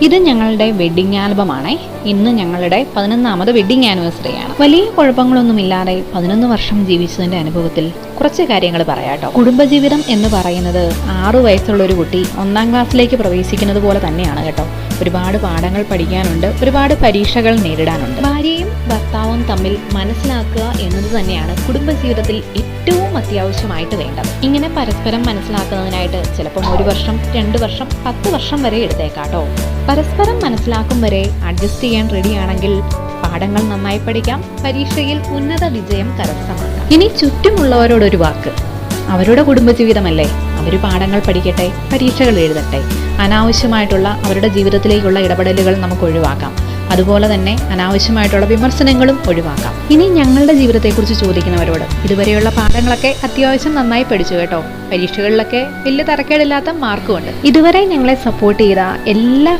ഇത് ഞങ്ങളുടെ വെഡിങ് ആൽബമാണേ. ഇന്ന് ഞങ്ങളുടെ 11ാമത് വെഡിങ് ആനിവേഴ്സറിയാണ്. വലിയ കുഴപ്പങ്ങളൊന്നുമില്ലാതെ 11 വർഷം ജീവിച്ചതിന്റെ അനുഭവത്തിൽ കുറച്ച് കാര്യങ്ങൾ പറയാട്ടോ. കുടുംബജീവിതം എന്ന് പറയുന്നത് 6 വയസ്സുള്ള ഒരു കുട്ടി 1ാം ക്ലാസ്സിലേക്ക് പ്രവേശിക്കുന്നത് പോലെ തന്നെയാണ് കേട്ടോ. ഒരുപാട് പാഠങ്ങൾ പഠിക്കാനുണ്ട്, ഒരുപാട് പരീക്ഷകൾ നേരിടാനുണ്ട്. ഭാര്യയും ഭർത്താവും തമ്മിൽ മനസ്സിലാക്കുക എന്നത് തന്നെയാണ് കുടുംബജീവിതത്തിൽ ഏറ്റവും അത്യാവശ്യമായിട്ട് വേണ്ടത്. ഇങ്ങനെ പരസ്പരം മനസ്സിലാക്കുന്നതിനായിട്ട് ചിലപ്പം 1 വർഷം, 2 വർഷം, 10 വർഷം വരെ എടുത്തേക്കാട്ടോ. പരസ്പരം മനസ്സിലാക്കും വരെ അഡ്ജസ്റ്റ് ചെയ്യാൻ റെഡിയാണെങ്കിൽ പാഠങ്ങൾ നന്നായി പഠിക്കാം, പരീക്ഷയിൽ ഉന്നത വിജയം കരസ്ഥമാക്കാം. ഇനി ചുറ്റുമുള്ളവരോടൊരു വാക്ക്, അവരുടെ കുടുംബജീവിതമല്ലേ, അവർ പാഠങ്ങൾ പഠിക്കട്ടെ, പരീക്ഷകൾ എഴുതട്ടെ. അനാവശ്യമായിട്ടുള്ള അവരുടെ ജീവിതത്തിലേക്കുള്ള ഇടപെടലുകൾ നമുക്ക് ഒഴിവാക്കാം. അതുപോലെ തന്നെ അനാവശ്യമായിട്ടുള്ള വിമർശനങ്ങളും ഒഴിവാക്കാം. ഇനി ഞങ്ങളുടെ ജീവിതത്തെക്കുറിച്ച് ചോദിക്കുന്നവരോട്, ഇതുവരെയുള്ള പാഠങ്ങളൊക്കെ അത്യാവശ്യം നന്നായി പഠിച്ചു കേട്ടോ, പരീക്ഷകളിലൊക്കെ വലിയ തരക്കേടില്ലാത്ത മാർക്കുമുണ്ട്. ഇതുവരെ ഞങ്ങളെ സപ്പോർട്ട് ചെയ്ത എല്ലാ